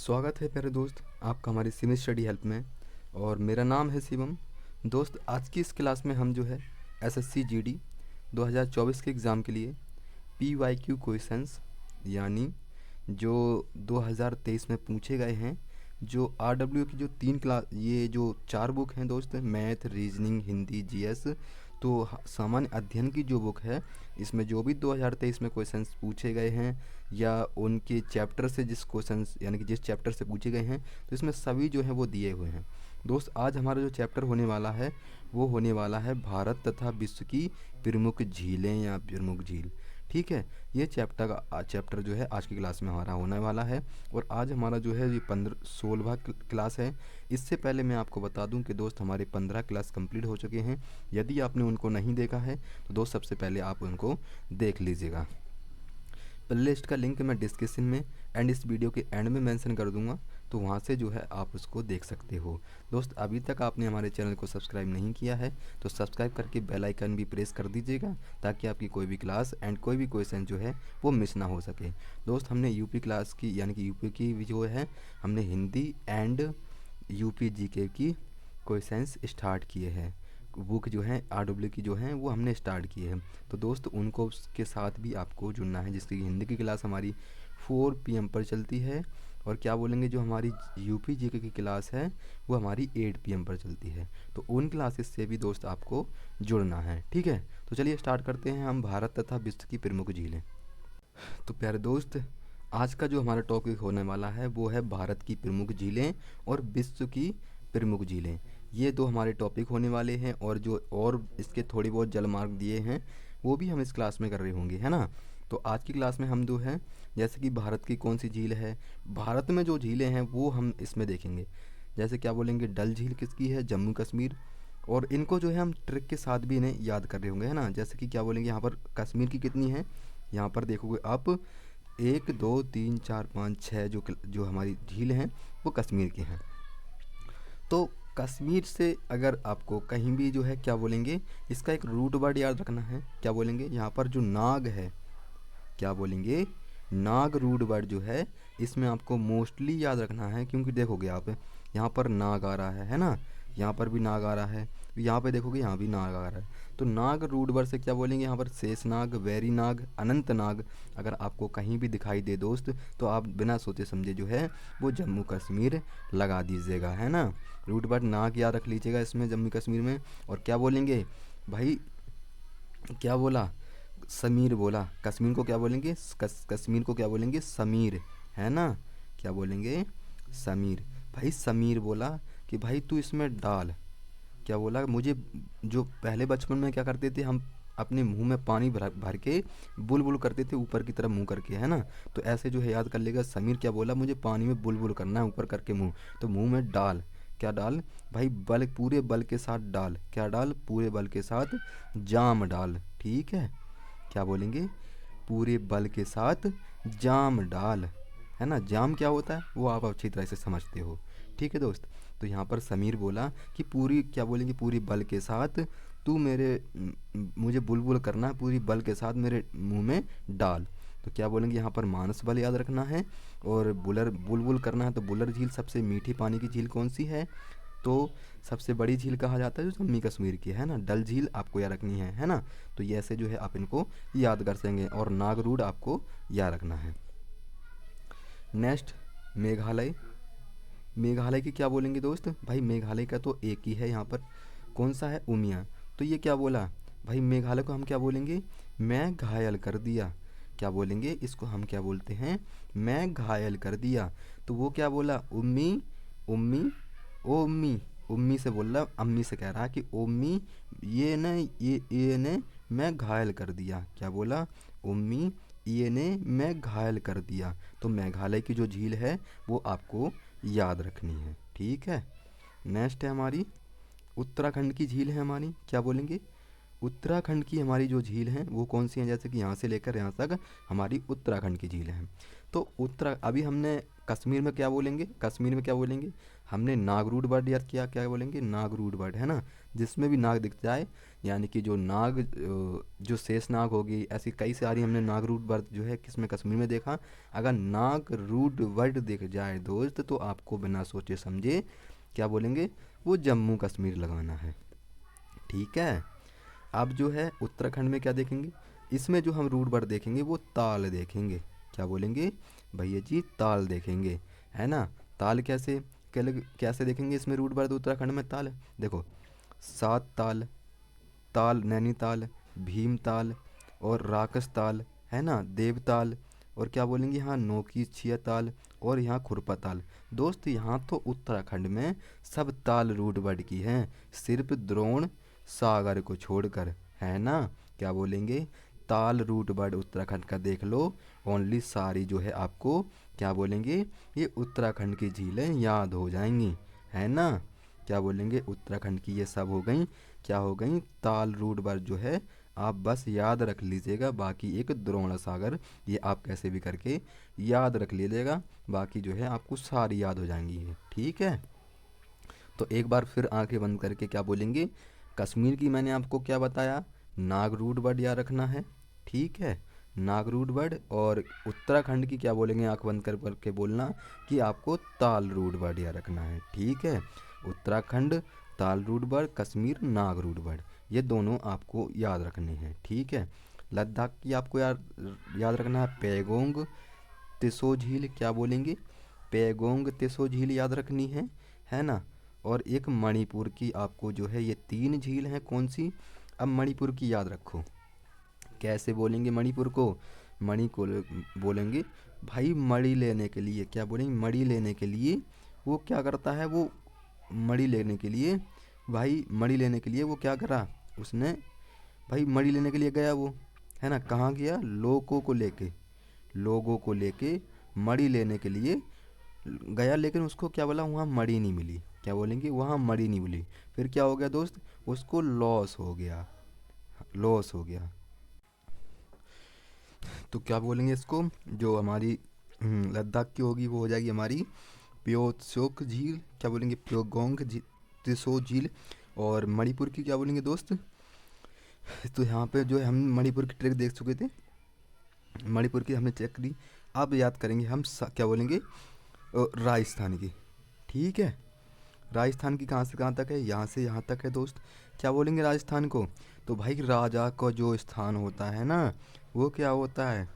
स्वागत है प्यारे दोस्त आपका हमारी सिविल स्टडी हेल्प में। और मेरा नाम है शिवम। दोस्त आज की इस क्लास में हम जो है एसएससी जीडी 2024 के एग्ज़ाम के लिए पीवाईक्यू क्वेश्चंस यानी जो 2023 में पूछे गए हैं, जो आरडब्ल्यू की जो तीन क्लास ये जो चार बुक हैं दोस्त, मैथ, रीजनिंग, हिंदी, जीएस, तो सामान्य अध्ययन की जो बुक है इसमें जो भी 2023 में क्वेश्चंस पूछे गए हैं या उनके चैप्टर से जिस क्वेश्चंस यानी कि जिस चैप्टर से पूछे गए हैं, तो इसमें सभी जो हैं वो दिए हुए हैं। दोस्त आज हमारा जो चैप्टर होने वाला है वो होने वाला है भारत तथा विश्व की प्रमुख झीलें या प्रमुख झील। ठीक है, ये चैप्टर जो है आज की क्लास में हमारा होने वाला है। और आज हमारा जो है ये 16वां क्लास है। इससे पहले मैं आपको बता दूं कि दोस्त हमारे 15 क्लास कंप्लीट हो चुके हैं। यदि आपने उनको नहीं देखा है तो दोस्त सबसे पहले आप उनको देख लीजिएगा। प्लेलिस्ट का लिंक मैं डिस्क्रिप्शन में एंड इस वीडियो के एंड में मेंशन कर दूंगा, तो वहाँ से जो है आप उसको देख सकते हो। दोस्त अभी तक आपने हमारे चैनल को सब्सक्राइब नहीं किया है तो सब्सक्राइब करके बेल आइकन भी प्रेस कर दीजिएगा, ताकि आपकी कोई भी क्लास एंड कोई भी क्वेश्चन जो है वो मिस ना हो सके। दोस्त हमने यूपी क्लास की यानी कि यूपी की जो है हमने हिंदी एंड यूपी जीके की क्वेश्चंस स्टार्ट किए हैं। बुक जो है आरडब्ल्यू की जो हैं वो हमने स्टार्ट किए हैं, तो दोस्त उनको के साथ भी आपको जुड़ना है। जिसकी हिंदी की क्लास हमारी 4 PM पर चलती है, और क्या बोलेंगे जो हमारी यूपी जीके की क्लास है वो हमारी 8 PM पर चलती है। तो उन क्लासेस से भी दोस्त आपको जुड़ना है। ठीक है, तो चलिए स्टार्ट करते हैं हम भारत तथा विश्व की प्रमुख झीलें। तो प्यारे दोस्त आज का जो हमारा टॉपिक होने वाला है वो है भारत की प्रमुख झीलें और विश्व की प्रमुख झीलें। ये दो हमारे टॉपिक होने वाले हैं, और जो और इसके थोड़ी बहुत जलमार्ग दिए हैं वो भी हम इस क्लास में कर रहे होंगे, है ना। तो आज की क्लास में हम जो है जैसे कि भारत की कौन सी झील है, भारत में जो झीलें हैं वो हम इसमें देखेंगे। जैसे क्या बोलेंगे डल झील किसकी है, जम्मू कश्मीर। और इनको जो है हम ट्रिक के साथ भी इन्हें याद कर रहे होंगे, है ना। जैसे कि क्या बोलेंगे यहाँ पर कश्मीर की कितनी है, यहाँ पर देखोगे आप 1 2 3 4 5 6 जो हमारी झील हैं वो कश्मीर की हैं। तो कश्मीर से अगर आपको कहीं भी जो है क्या बोलेंगे इसका एक रूट वर्ड याद रखना है। क्या बोलेंगे यहाँ पर जो नाग है, क्या बोलेंगे नाग रूट वर्ड जो है इसमें आपको मोस्टली याद रखना है, क्योंकि देखोगे आप यहाँ पर नाग आ रहा है ना, यहाँ पर भी नाग आ रहा है, यहाँ पे देखोगे यहाँ भी नाग आ रहा है। तो नाग रूट वर्ड से क्या बोलेंगे यहाँ पर शेष नाग, वैरी नाग, अनंत नाग अगर आपको कहीं भी दिखाई दे दोस्त, तो आप बिना सोचे समझे जो है वो जम्मू कश्मीर लगा दीजिएगा, है ना। रूट वर्ड नाग याद रख लीजिएगा इसमें जम्मू कश्मीर में। और क्या बोलेंगे भाई, क्या बोला, समीर बोला। कश्मीर को क्या बोलेंगे, कश्मीर को क्या बोलेंगे, समीर, है ना। क्या बोलेंगे, समीर। भाई समीर बोला कि भाई तू इसमें डाल। क्या बोला, मुझे जो पहले बचपन में क्या करते थे हम अपने मुंह में पानी भर भर के बुलबुल करते थे ऊपर की तरफ मुंह करके, है ना। तो ऐसे जो है याद कर लेगा, समीर क्या बोला, मुझे पानी में बुलबुल करना है ऊपर करके मुंह, तो मुंह में डाल। क्या डाल भाई, बल, पूरे बल के साथ डाल। क्या डाल, पूरे बल के साथ जाम डाल। ठीक है, क्या बोलेंगे, पूरे बल के साथ जाम डाल, है ना। जाम क्या होता है वो आप अच्छी तरह से समझते हो। ठीक है दोस्त, तो यहाँ पर समीर बोला कि पूरी, क्या बोलेंगे, पूरी बल के साथ तू मुझे बुलबुल करना है, पूरी बल के साथ मेरे मुंह में डाल। तो क्या बोलेंगे यहाँ पर मानस बल याद रखना है, और बुलबुल करना है। तो बुलर झील सबसे मीठी पानी की झील कौन सी है, तो सबसे बड़ी झील कहा जाता है जो जम्मू कश्मीर की है ना, डल झील आपको याद रखनी है ना। तो ये ऐसे जो है आप इनको याद कर सकेंगे, और नागरूड आपको याद रखना है। नेक्स्ट मेघालय। मेघालय की क्या बोलेंगे दोस्त, भाई मेघालय का तो एक ही है यहाँ पर, कौन सा है, उमिया। तो ये क्या बोला भाई, मेघालय को हम क्या बोलेंगे, मैं घायल कर दिया। क्या बोलेंगे इसको हम क्या बोलते हैं, मैं घायल कर दिया। तो वो क्या बोला, उम्मी, उम्मी, ओ उम्मी, उम्मी से बोल रहा, अम्मी से कह रहा कि उम्मी ये ने मैं घायल कर दिया। क्या बोला, उम्मी ये ने मैं घायल कर दिया। तो मेघालय की जो झील है वो आपको याद रखनी है। ठीक है, नेक्स्ट है हमारी उत्तराखंड की झील है हमारी। क्या बोलेंगे, उत्तराखंड की हमारी जो झील है वो कौन सी है, जैसे कि यहाँ से लेकर यहाँ तक हमारी उत्तराखंड की झील है। तो अभी हमने कश्मीर में क्या बोलेंगे, कश्मीर में क्या बोलेंगे, हमने नागरूड वर्ड याद किया, क्या बोलेंगे, नागरूड वर्ड, है ना। जिसमें भी नाग दिख जाए, यानी कि जो नाग जो शेष नाग होगी, ऐसी कई सारी हमने नागरूड वर्ड जो है किसमें, कश्मीर में देखा। अगर नागरूड वर्ड दिख जाए दोस्त, तो आपको बिना सोचे समझे क्या बोलेंगे, वो जम्मू कश्मीर लगाना है, ठीक है। अब जो है उत्तराखंड में क्या देखेंगे, इसमें जो हम रूट वर्ड देखेंगे वो ताल देखेंगे, क्या बोलेंगे भैया जी, ताल देखेंगे, है ना। ताल कैसे, कैसे देखेंगे इसमें रूट वर्ड उत्तराखंड में ताल, देखो, सात ताल, ताल नैनीताल, भीमताल और राकस ताल, है ना, देवताल, और क्या बोलेंगे यहाँ नोकी छिया ताल, और यहाँ खुरपा ताल। दोस्त यहाँ तो उत्तराखंड में सब ताल रूट वर्ड की हैं, सिर्फ द्रोण सागर को छोड़कर, है ना। क्या बोलेंगे, ताल रूट वर्ड उत्तराखंड का देख लो, ओनली सारी जो है आपको क्या बोलेंगे, ये उत्तराखंड की झीलें याद हो जाएंगी, है ना। क्या बोलेंगे, उत्तराखंड की ये सब हो गई, क्या हो गई, ताल रूट वर्ड जो है आप बस याद रख लीजिएगा। बाकी एक द्रोण सागर, ये आप कैसे भी करके याद रख लीजिएगा, बाकी जो है आपको सारी याद हो जाएंगी ये, ठीक है। तो एक बार फिर आंखें बंद करके क्या बोलेंगे, कश्मीर की मैंने आपको क्या बताया, नागरूड वर्ड याद रखना है, ठीक है, नागरूड वर्ड। और उत्तराखंड की क्या बोलेंगे, आंख बंद कर करके बोलना कि आपको ताल रूड वर्ड याद रखना है, ठीक है। उत्तराखंड ताल रूड वर्ड, कश्मीर नागरूड वर्ड, ये दोनों आपको याद रखने हैं, ठीक है। लद्दाख की आपको याद रखना है पेगोंग तिसो झील, क्या बोलेंगे, पेगोंग तिसो झील याद रखनी है ना। और एक मणिपुर की आपको जो है, ये 3 झील हैं, कौन सी, अब मणिपुर की याद रखो, कैसे बोलेंगे मणिपुर को, मणि को बोलेंगे भाई मणि लेने के लिए, क्या बोलेंगे, मणि लेने के लिए वो क्या करता है, वो मणि लेने के लिए, भाई मणि लेने के लिए वो क्या करा, उसने भाई मणि लेने के लिए गया वो, है ना, कहाँ गया, लोगों को लेके मणि लेने के लिए गया, लेकिन उसको क्या बोला, वहाँ मणि नहीं मिली, क्या बोलेंगे, वहाँ मणि नहीं मिली। फिर क्या हो गया दोस्त, उसको लॉस हो गया, लॉस हो गया। तो क्या बोलेंगे इसको, जो हमारी लद्दाख की होगी वो हो जाएगी हमारी प्योत्सोक झील, क्या बोलेंगे, प्योगोंग त्रिशो झील। और मणिपुर की क्या बोलेंगे दोस्त, तो यहाँ पे जो है हम मणिपुर की ट्रैक देख चुके थे, मणिपुर की हमने चेक करी। अब याद करेंगे हम क्या बोलेंगे, राजस्थान की, ठीक है। राजस्थान की कहाँ से कहाँ तक है, यहाँ से यहाँ तक है दोस्त। क्या बोलेंगे राजस्थान को, तो भाई राजा का जो स्थान होता है ना, वो क्या होता है,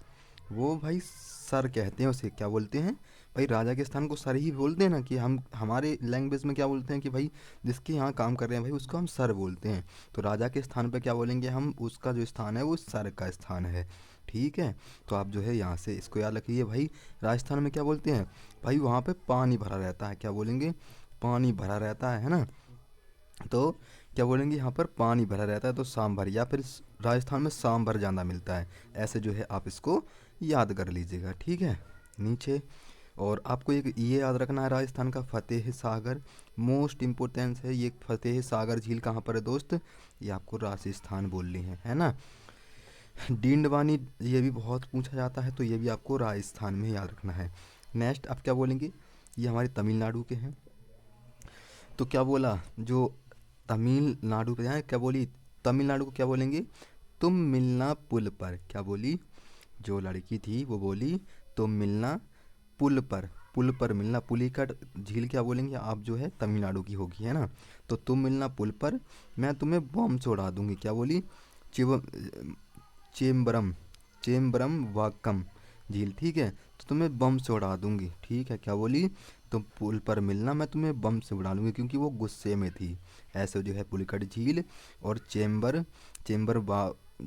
वो भाई सर कहते हैं उसे, क्या बोलते हैं भाई, राजा के स्थान को सर ही बोलते हैं ना, कि हम हमारे लैंग्वेज में क्या बोलते हैं कि भाई जिसके यहाँ काम कर रहे हैं भाई उसको हम सर बोलते हैं। तो राजा के स्थान पे क्या बोलेंगे हम, उसका जो स्थान है वो सर का स्थान है, ठीक है। तो आप जो है यहाँ से इसको याद रखिए भाई, राजस्थान में क्या बोलते हैं भाई, वहाँ पे पानी भरा रहता है, क्या बोलेंगे, पानी भरा रहता है ना। तो क्या बोलेंगे, यहाँ पर पानी भरा रहता है, तो सांभर, या फिर राजस्थान में सांभर ज़्यादा मिलता है, ऐसे जो है आप इसको याद कर लीजिएगा, ठीक है। नीचे और आपको एक ये याद रखना है, राजस्थान का फतेह सागर मोस्ट इम्पोर्टेंस है, ये फतेह सागर झील कहाँ पर है दोस्त, ये आपको राजस्थान बोलनी है ना। डींडवानी, ये भी बहुत पूछा जाता है, तो ये भी आपको राजस्थान में याद रखना है। नेक्स्ट आप क्या बोलेंगे, ये हमारे तमिलनाडु के हैं, तो क्या बोला, जो तमिलनाडु पे जाए, क्या बोली, तमिलनाडु को क्या बोलेंगे, तुम मिलना पुल पर, क्या बोली, जो लड़की थी वो बोली तुम मिलना पुल पर, पुल पर मिलना, पुलिकट झील क्या बोलेंगे आप, जो है तमिलनाडु की होगी, है ना। तो तुम मिलना पुल पर, मैं तुम्हें बॉम्ब से उड़ा दूंगी, क्या बोली, चिव चेम्बरम, चेम्बरम वाकम झील, ठीक है, तो तुम्हें बम से उड़ा दूंगी, ठीक है, क्या बोली, तुम पुल पर मिलना, मैं तुम्हें बम से उड़ा लूँगी, क्योंकि वो गुस्से में थी, ऐसे जो है पुलिकट झील। और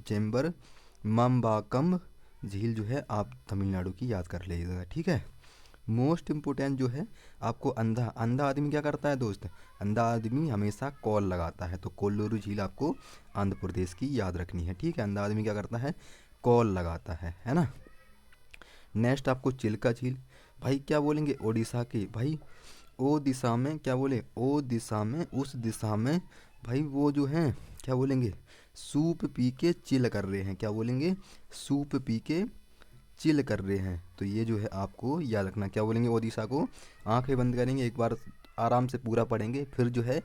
चेम्बर मम्बाकम झील जो है आप तमिलनाडु की याद कर लीजिएगा, ठीक है। मोस्ट इम्पोर्टेंट जो है आपको अंधा, अंधा आदमी क्या करता है दोस्त, अंधा आदमी हमेशा कॉल लगाता है, तो कोल्लूरू झील आपको आंध्र प्रदेश की याद रखनी है, ठीक है। अंधा आदमी क्या करता है, कॉल लगाता है ना। नेक्स्ट आपको चिल्का झील, भाई क्या बोलेंगे, ओडिशा की, भाई ओ दिशा में, क्या बोले, ओ दिशा में, उस दिशा में, भाई वो जो हैं क्या बोलेंगे, सूप पी के चिल कर रहे हैं, क्या बोलेंगे, सूप पी के चिल कर रहे हैं। तो ये जो है आपको याद रखना। क्या बोलेंगे ओडिशा को? आंखें बंद करेंगे, एक बार आराम से पूरा पढ़ेंगे, फिर जो है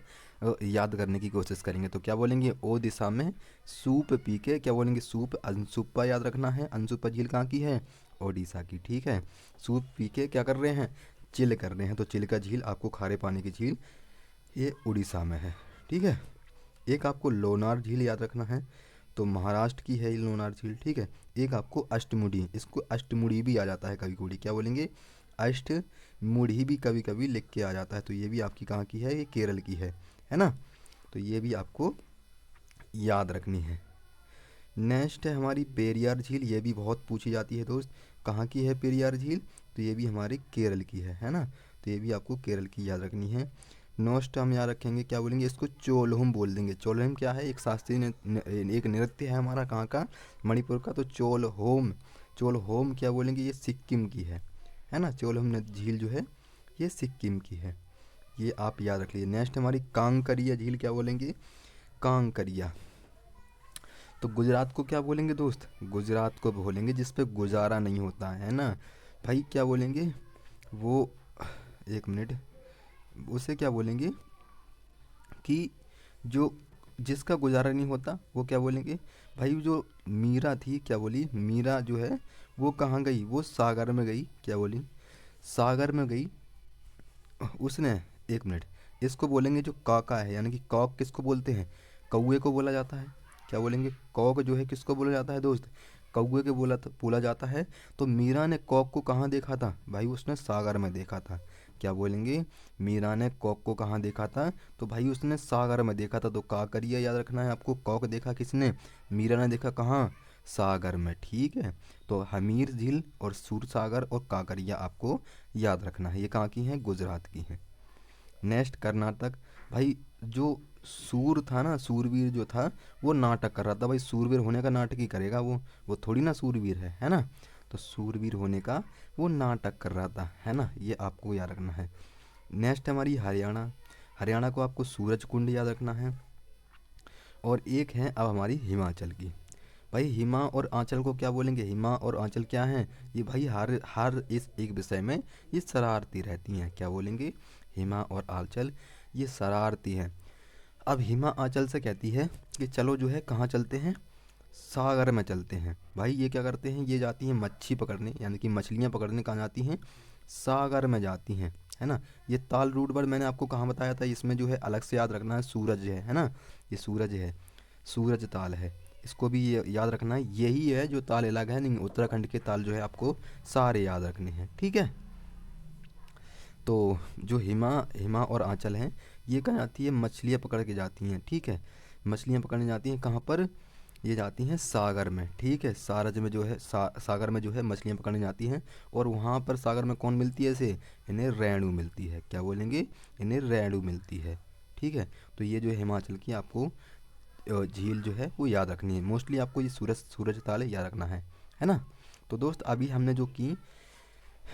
याद करने की कोशिश करेंगे। तो क्या बोलेंगे? ओ दिशा में सूप पी के, क्या बोलेंगे? सूप, अनसुप्पा याद रखना है। अनसुप्पा झील कहाँ की है? ओडिशा की, ठीक है। सूप पी के क्या कर रहे हैं? चिल कर रहे हैं। तो चिल का झील आपको खारे पानी की झील, ये उड़ीसा में है, ठीक है। एक आपको लोनार झील याद रखना है, तो महाराष्ट्र की है ये लोनार झील, ठीक है। एक आपको अष्टमुड़ी, इसको अष्टमुड़ी भी आ जाता है कभी कभी, क्या बोलेंगे? अष्टमुड़ी भी कभी कभी लिख के आ जाता है। तो ये भी आपकी कहाँ की है? ये केरल की है ना। तो ये भी आपको याद रखनी है। नेक्स्ट है हमारी पेरियार झील, ये भी बहुत पूछी जाती है दोस्त। कहाँ की है पेरियार झील? तो ये भी हमारे केरल की है ना। तो ये भी आपको केरल की याद रखनी है। नोस्ट हम याद रखेंगे, क्या बोलेंगे? इसको चोलहुम बोल देंगे। चोलहुम क्या है? एक शास्त्रीय एक नृत्य है हमारा, कहाँ का? मणिपुर का। तो चोलहोम, चोलहोम क्या बोलेंगे? ये सिक्किम की है ना। चोलहुम झील जो है ये सिक्किम की है, ये आप याद रख लीजिए। नेक्स्ट हमारी कांकरिया झील, क्या बोलेंगे? कांकरिया। तो गुजरात को क्या बोलेंगे दोस्त? गुजरात को बोलेंगे जिस पे गुजारा नहीं होता है ना भाई। क्या बोलेंगे वो? एक मिनट, उसे क्या बोलेंगे कि जो जिसका गुजारा नहीं होता वो क्या बोलेंगे भाई? जो मीरा थी, क्या बोली? मीरा जो है वो कहाँ गई? वो सागर में गई। क्या बोली? सागर में गई उसने। एक मिनट, इसको बोलेंगे जो काका है, यानी कि कॉक किसको बोलते हैं? कौए को बोला जाता है। क्या बोलेंगे? कॉक जो है किसको बोला जाता है दोस्त? कौए के बोला जाता है। तो मीरा ने कॉक को कहाँ देखा था भाई? उसने सागर में देखा था। क्या बोलेंगे? मीरा ने कॉक को कहाँ देखा था? तो भाई उसने सागर में देखा था। तो काकरिया याद रखना है आपको। कॉक देखा किसने? मीरा ने देखा कहाँ? सागर में, ठीक है। तो हमीर झील और सूरसागर और काकरिया आपको याद रखना है। ये कहाँ की हैं? गुजरात की हैं। नेक्स्ट कर्नाटक। भाई जो सूर था ना, सूरवीर जो था, वो नाटक कर रहा था। भाई सूरवीर होने का नाटक ही करेगा वो थोड़ी ना सूरवीर है ना। तो सूरवीर होने का वो नाटक कर रहा था, है ना। ये आपको याद रखना है। नेक्स्ट हमारी हरियाणा। हरियाणा को आपको सूरज कुंड याद रखना है। और एक है अब हमारी हिमाचल की। भाई हिमा और आंचल को क्या बोलेंगे? हिमा और आंचल क्या हैं? ये भाई हर हर इस एक विषय में ये शरारती रहती हैं। क्या बोलेंगे? हिमा और आंचल ये शरारती हैं। अब हिमा आंचल से कहती है कि चलो जो है कहाँ चलते हैं? सागर में चलते हैं। भाई ये क्या करते हैं? ये जाती हैं मच्छी पकड़ने, यानी कि मछलियाँ पकड़ने। कहाँ जाती हैं? सागर में जाती हैं, है ना। ये ताल रूट वर्ड मैंने आपको कहाँ बताया था? इसमें जो है अलग से याद रखना है, सूरज है ना। ये सूरज है, सूरज ताल है। इसको भी ये याद रखना है। यही है जो ताल अलग है, नहीं उत्तराखंड के ताल जो है आपको सारे याद रखने हैं, ठीक है। तो जो हिमा हिमा और आंचल हैं, ये कहाँ जाती है? मछलियाँ पकड़ के जाती हैं, ठीक है। मछलियाँ पकड़ने जाती हैं कहाँ पर? ये जाती हैं सागर में, ठीक है। सारज में जो है सागर में जो है मछलियाँ पकड़ने जाती हैं। और वहाँ पर सागर में कौन मिलती है इसे? इन्हें रेणु मिलती है। क्या बोलेंगे? इन्हें रेणु मिलती है, ठीक है। तो ये जो है हिमाचल की आपको झील जो है वो याद रखनी है। मोस्टली आपको ये सूरज सूरज ताल याद रखना है ना। तो दोस्त अभी हमने जो की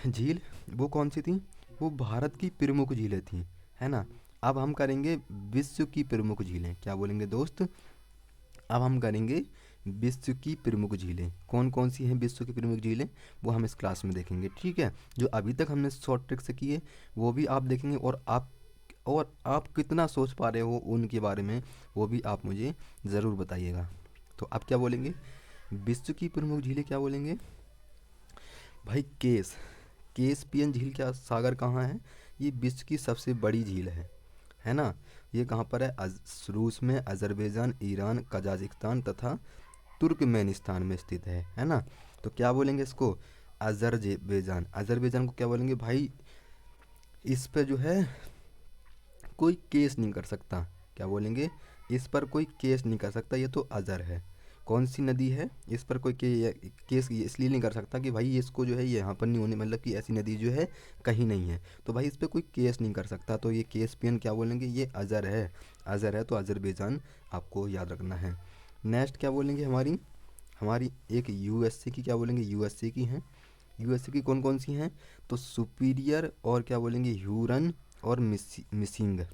झील वो कौन सी थी? वो भारत की प्रमुख झीलें थी, है ना। अब हम करेंगे विश्व की प्रमुख झीलें। क्या बोलेंगे दोस्त? अब हम करेंगे विश्व की प्रमुख झीलें। कौन कौन सी हैं विश्व की प्रमुख झीलें? वो हम इस क्लास में देखेंगे, ठीक है। जो अभी तक हमने शॉर्ट ट्रिक से किए वो भी आप देखेंगे। और आप कितना सोच पा रहे हो उनके बारे में वो भी आप मुझे ज़रूर बताइएगा। तो आप क्या बोलेंगे? विश्व की प्रमुख झीलें क्या बोलेंगे भाई? केसपियन झील, क्या सागर कहाँ है? ये विश्व की सबसे बड़ी झील है ना। ये कहाँ पर है? रूस में, अजरबैजान, ईरान, कजाकिस्तान तथा तुर्कमेनिस्तान में स्थित है ना। तो क्या बोलेंगे इसको? अजरबैजान। अजरबैजान को क्या बोलेंगे भाई? इस पे जो है कोई केस नहीं कर सकता। क्या बोलेंगे? इस पर कोई केस नहीं कर सकता, ये तो अज़र है। कौन सी नदी है इस पर कोई केस ये इसलिए नहीं कर सकता कि भाई इसको जो है ये यहाँ पर नहीं होने, मतलब कि ऐसी नदी जो है कहीं नहीं है, तो भाई इस पर कोई केस नहीं कर सकता। तो ये केस्पियन क्या बोलेंगे? ये अज़र है। अज़र है तो अज़रबैजान आपको याद रखना है। नेक्स्ट क्या बोलेंगे? हमारी हमारी एक यूएसए की, क्या बोलेंगे? यूएसए की हैं। यूएसए की कौन कौन सी हैं? तो सुपीरियर और क्या बोलेंगे? ह्यूरन और मिसिंग।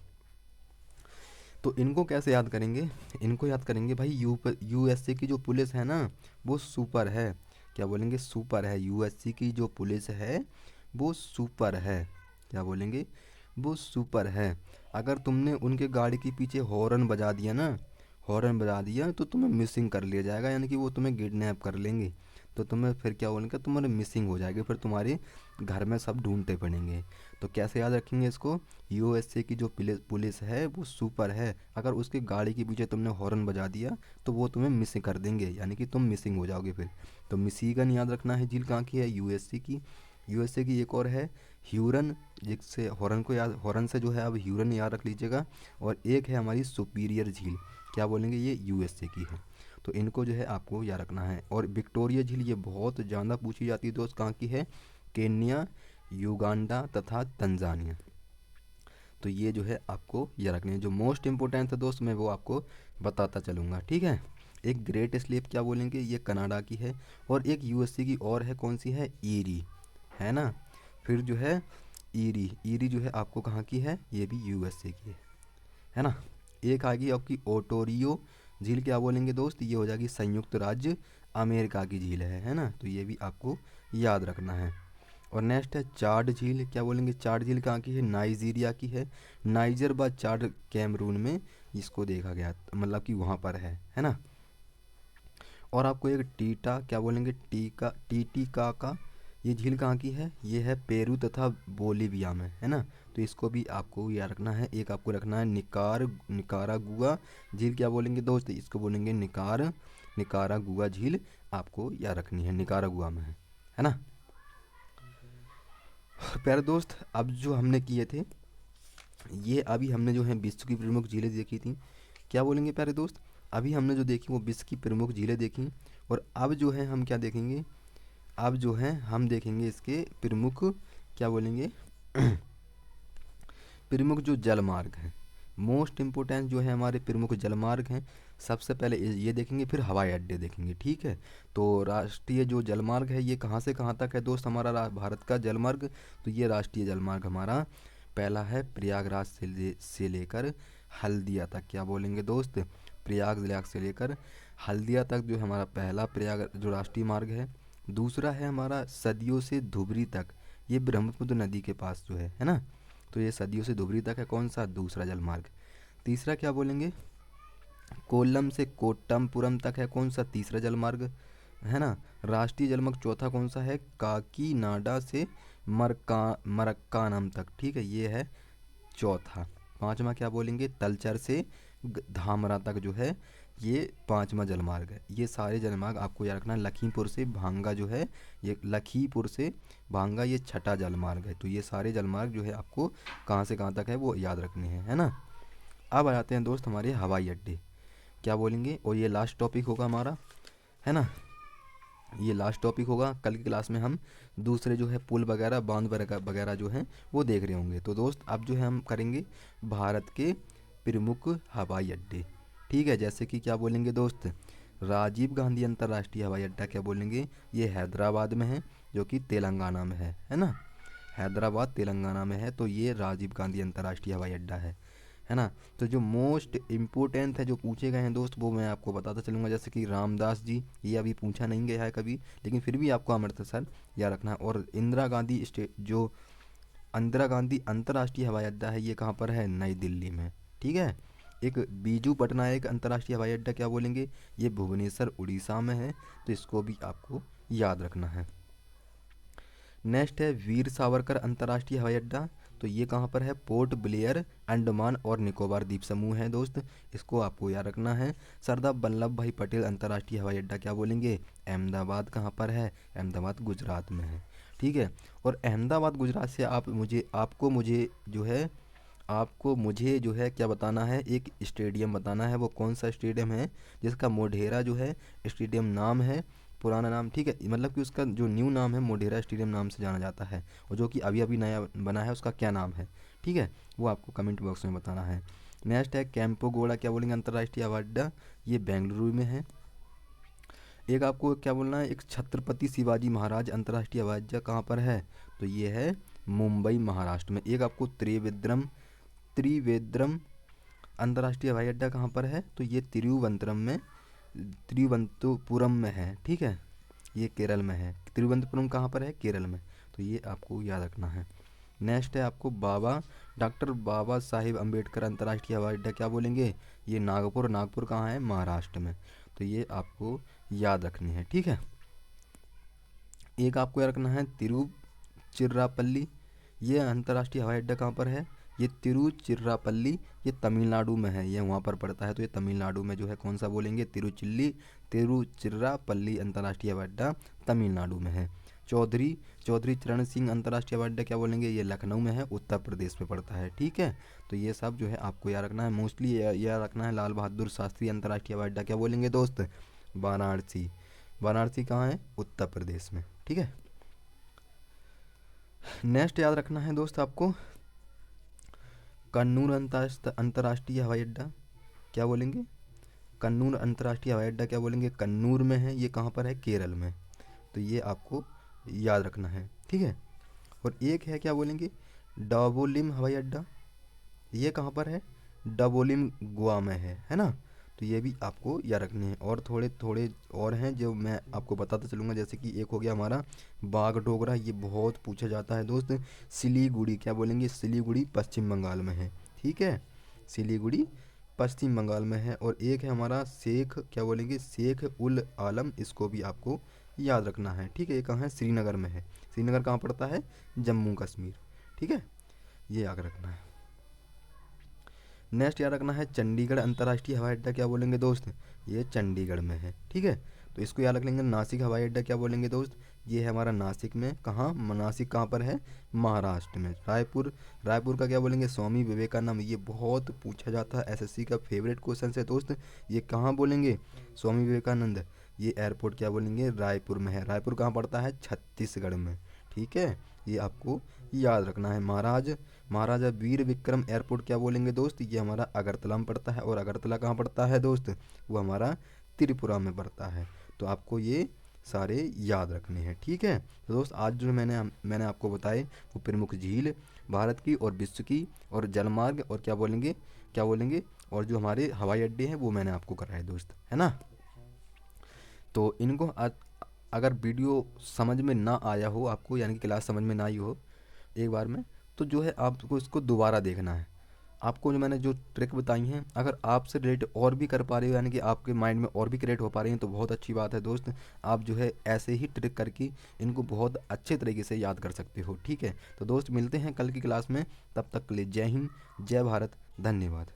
तो इनको कैसे याद करेंगे? इनको याद करेंगे भाई यूएसए की जो पुलिस है ना वो सुपर है। क्या बोलेंगे, सुपर है। यूएसए की जो पुलिस है वो सुपर है। क्या बोलेंगे, वो सुपर है। अगर तुमने उनके गाड़ी के पीछे हॉर्न बजा दिया ना, हॉर्न बजा दिया तो तुम्हें मिसिंग कर लिया जाएगा, यानी कि वो तुम्हें किडनैप कर लेंगे। तो तुम्हें फिर क्या बोलेंगे, तुम्हारे मिसिंग हो जाएगी, फिर तुम्हारे घर में सब ढूंढते पड़ेंगे। तो कैसे याद रखेंगे इसको, यूएसए की जो पुलिस है वो सुपर है। अगर उसकी गाड़ी के पीछे तुमने हॉर्न बजा दिया तो वो तुम्हें मिसिंग कर देंगे, यानी कि तुम मिसिंग हो जाओगे फिर। तो मिशिगन याद रखना है, झील कहाँ की है, यूएसए की। यूएसए की एक और है ह्यूरन, जिससे हॉर्न को याद, हॉर्न से जो है अब ह्यूरन याद रख लीजिएगा। और एक है हमारी सुपीरियर झील, क्या बोलेंगे, ये यूएसए की है। तो इनको जो है आपको याद रखना है। और विक्टोरिया झील ये बहुत ज़्यादा पूछी जाती है दोस्त, कहाँ की है, केन्या, युगांडा तथा तंजानिया। तो ये जो है आपको याद रखनी है। जो मोस्ट इंपॉर्टेंट है दोस्त मैं वो आपको बताता चलूँगा, ठीक है। एक ग्रेट स्लेप क्या बोलेंगे, ये कनाडा की है। और एक यूएसए की और है, कौन सी है, ईरी, है ना। फिर जो है ईरी, ईरी जो है आपको कहाँ की है, ये भी यूएसए की है ना। एक आ गई आपकी ओटोरियो झील, क्या बोलेंगे दोस्त, ये हो जाएगी संयुक्त राज्य अमेरिका की झील है ना। तो ये भी आपको याद रखना है। और नेक्स्ट है चाड झील, क्या बोलेंगे, चाड झील कहाँ की है, नाइजीरिया की है। नाइजर व चाड कैमरून में इसको देखा गया, मतलब कि वहाँ पर है ना। और आपको एक टीटा, क्या बोलेंगे, टीका, टीटीका का, ये झील कहाँ की है, ये है पेरू तथा बोलीविया में, है ना। तो इसको भी आपको याद रखना है। एक आपको रखना है निकारागुआ झील, क्या बोलेंगे दोस्त, इसको बोलेंगे निकारागुआ झील, आपको याद रखनी है, निकारागुआ में है ना। प्यारे दोस्त, अब जो हमने किए थे ये, अभी हमने जो है विश्व की प्रमुख झीलें देखी थी, क्या बोलेंगे प्यारे दोस्त, अभी हमने जो देखी वो विश्व की प्रमुख झीलें देखी। और अब जो है हम क्या देखेंगे, अब जो है हम देखेंगे इसके प्रमुख, क्या बोलेंगे, प्रमुख जो जलमार्ग हैं। मोस्ट इम्पोर्टेंट जो है हमारे प्रमुख जलमार्ग हैं, सबसे पहले ये देखेंगे, फिर हवाई अड्डे देखेंगे, ठीक है। तो राष्ट्रीय जो जलमार्ग है ये कहाँ से कहाँ तक है दोस्त, हमारा भारत का जलमार्ग। तो ये राष्ट्रीय जलमार्ग हमारा पहला है प्रयागराज से लेकर हल्दिया तक, क्या बोलेंगे दोस्त, प्रयागराज से लेकर हल्दिया तक जो हमारा पहला प्रयाग जो राष्ट्रीय मार्ग है। दूसरा है हमारा सदियों से धुबरी तक, ये ब्रह्मपुत्र नदी के पास जो है ना। तो ये सदियों से धुबरी तक है, कौन सा, दूसरा जलमार्ग। तीसरा क्या बोलेंगे, कोल्लम से कोट्टमपुरम तक है, कौन सा, तीसरा जलमार्ग, है ना। राष्ट्रीय जलमार्ग चौथा कौन सा है, काकीनाडा से मरक्कानम तक, ठीक है, ये है चौथा। पांचवा क्या बोलेंगे, तलचर से धामरा तक जो है, ये पांचवा जलमार्ग है। ये सारे जलमार्ग आपको याद रखना है। लखीमपुर से भांगा जो है, ये लखीमपुर से भांगा ये छठा जलमार्ग है। तो ये सारे जलमार्ग जो है आपको कहाँ से कहाँ तक है वो याद रखने हैं, है ना। अब आ जाते हैं दोस्त हमारे हवाई अड्डे, क्या बोलेंगे, और ये लास्ट टॉपिक होगा हमारा, है ना। ये लास्ट टॉपिक होगा, कल की क्लास में हम दूसरे जो है पुल वगैरह, बांध वगैरह जो हैं वो देख रहे होंगे। तो दोस्त अब जो है हम करेंगे भारत के प्रमुख हवाई अड्डे, ठीक है। जैसे कि क्या बोलेंगे दोस्त, राजीव गांधी अंतर्राष्ट्रीय हवाई अड्डा, क्या बोलेंगे, ये हैदराबाद में है, जो कि तेलंगाना में है ना। हैदराबाद तेलंगाना में है, तो ये राजीव गांधी अंतर्राष्ट्रीय हवाई अड्डा है ना। तो जो मोस्ट इम्पोर्टेंट है जो पूछे गए हैं दोस्त वो मैं आपको बताता चलूँगा। जैसे कि रामदास जी, ये अभी पूछा नहीं गया है कभी, लेकिन फिर भी आपको अमृतसर याद रखना है। और इंदिरा गांधी अंतर्राष्ट्रीय हवाई अड्डा है, ये कहाँ पर है, नई दिल्ली में, ठीक है। एक बीजू पटनायक अंतर्राष्ट्रीय हवाई अड्डा, क्या बोलेंगे, ये भुवनेश्वर उड़ीसा में है। तो इसको भी आपको याद रखना है। नेक्स्ट है वीर सावरकर अंतर्राष्ट्रीय हवाई अड्डा, तो ये कहाँ पर है, पोर्ट ब्लेयर, अंडमान और निकोबार द्वीप समूह है दोस्त, इसको आपको याद रखना है। सरदार वल्लभ भाई पटेल अंतर्राष्ट्रीय हवाई अड्डा, क्या बोलेंगे, अहमदाबाद कहाँ पर है, अहमदाबाद गुजरात में है, ठीक है। और अहमदाबाद गुजरात से आपको मुझे जो है क्या बताना है, एक स्टेडियम बताना है। वो कौन सा स्टेडियम है, जिसका मोढेरा जो है स्टेडियम नाम है, पुराना नाम, ठीक है, मतलब कि उसका जो न्यू नाम है मोढेरा स्टेडियम नाम से जाना जाता है, और जो कि अभी अभी नया बना है उसका क्या नाम है, ठीक है, वो आपको कमेंट बॉक्स में बताना है। नेक्स्ट है कैंपोगोड़ा, क्या बोलेंगे, अंतर्राष्ट्रीय हवाई अड्डा, ये बेंगलुरु में है। एक आपको क्या बोलना है, एक छत्रपति शिवाजी महाराज अंतर्राष्ट्रीय हवाई अड्डा कहाँ पर है, तो ये है मुंबई महाराष्ट्र में। एक आपको त्रिवेंद्रम अंतर्राष्ट्रीय हवाई अड्डा कहाँ पर है, तो ये तिरुवनंतपुरम में है, ठीक है। ये केरल में है। तिरुवनंतपुरम कहाँ पर है? केरल में। तो ये आपको याद रखना है। नेक्स्ट है आपको डॉक्टर बाबा साहिब अम्बेडकर अंतर्राष्ट्रीय हवाई अड्डा, क्या बोलेंगे? ये नागपुर। नागपुर कहाँ है? महाराष्ट्र में। तो ये आपको याद रखनी है, ठीक है। एक आपको याद रखना है तिरुचिरापल्ली। ये अंतर्राष्ट्रीय हवाई अड्डा कहाँ पर है? ये तिरुचिरापल्ली, ये तमिलनाडु में है, ये वहाँ पर पड़ता है। तो ये तमिलनाडु में जो है कौन सा बोलेंगे? तिरुचिरापल्ली अंतर्राष्ट्रीय हवाई अड्डा तमिलनाडु में है। चौधरी चरण सिंह अंतर्राष्ट्रीय हवाई अड्डा, क्या बोलेंगे? ये लखनऊ में है, उत्तर प्रदेश में पड़ता है, ठीक है। तो ये सब जो है आपको याद रखना है। मोस्टली याद रखना है लाल बहादुर शास्त्री अंतर्राष्ट्रीय हवाई अड्डा, क्या बोलेंगे दोस्त? वाराणसी। वाराणसी कहाँ है? उत्तर प्रदेश में, ठीक है। नेक्स्ट याद रखना है दोस्त आपको कन्नूर अंतर्राष्ट्रीय हवाई अड्डा, क्या बोलेंगे? कन्नूर अंतर्राष्ट्रीय हवाई अड्डा, क्या बोलेंगे? कन्नूर में है। ये कहाँ पर है? केरल में। तो ये आपको याद रखना है, ठीक है। और एक है, क्या बोलेंगे? डाबोलिम हवाई अड्डा, ये कहाँ पर है? डाबोलिम गोवा में है ना। तो ये भी आपको याद रखने हैं। और थोड़े थोड़े और हैं जो मैं आपको बताता चलूँगा, जैसे कि एक हो गया हमारा बागडोगरा, ये बहुत पूछा जाता है दोस्त। सिलीगुड़ी, क्या बोलेंगे? सिलीगुड़ी पश्चिम बंगाल में है, ठीक है। सिलीगुड़ी पश्चिम बंगाल में है। और एक है हमारा शेख, क्या बोलेंगे? शेख उल आलम, इसको भी आपको याद रखना है, ठीक है। ये कहाँ है? श्रीनगर में है। श्रीनगर कहाँ पड़ता है? जम्मू कश्मीर, ठीक है। ये याद रखना है। नेक्स्ट याद रखना है चंडीगढ़ अंतर्राष्ट्रीय हवाई अड्डा, क्या बोलेंगे दोस्त? ये चंडीगढ़ में है, ठीक है। तो इसको याद रख लेंगे। नासिक हवाई अड्डा, क्या बोलेंगे दोस्त? ये है हमारा नासिक में। कहाँ? नासिक कहाँ पर है? महाराष्ट्र में। रायपुर का क्या बोलेंगे? स्वामी विवेकानंद, ये बहुत पूछा जाता है, एसएससी का फेवरेट क्वेश्चन है दोस्त। ये कहाँ बोलेंगे? स्वामी विवेकानंद। ये एयरपोर्ट, क्या बोलेंगे? रायपुर में है। रायपुर कहाँ पड़ता है? छत्तीसगढ़ में, ठीक है। ये आपको याद रखना है। महाराजा वीर विक्रम एयरपोर्ट, क्या बोलेंगे दोस्त? ये हमारा अगरतला में पड़ता है। और अगरतला कहाँ पड़ता है दोस्त? वो हमारा त्रिपुरा में पड़ता है। तो आपको ये सारे याद रखने हैं, ठीक है। तो दोस्त आज जो मैंने आपको बताए वो प्रमुख झील भारत की और विश्व की, और जलमार्ग, और क्या बोलेंगे और जो हमारे हवाई अड्डे हैं वो मैंने आपको कराए दोस्त, है ना। तो इनको अगर वीडियो समझ में ना आया हो आपको, यानी कि क्लास समझ में ना आई हो एक बार में, तो जो है आपको इसको दोबारा देखना है। आपको जो मैंने जो ट्रिक बताई हैं, अगर आपसे रिलेट और भी कर पा रहे हो, यानी कि आपके माइंड में और भी क्रिएट हो पा रही हैं, तो बहुत अच्छी बात है दोस्त। आप जो है ऐसे ही ट्रिक करके इनको बहुत अच्छे तरीके से याद कर सकते हो, ठीक है। तो दोस्त मिलते हैं कल की क्लास में, तब तक के लिए जय हिंद, जय भारत, धन्यवाद।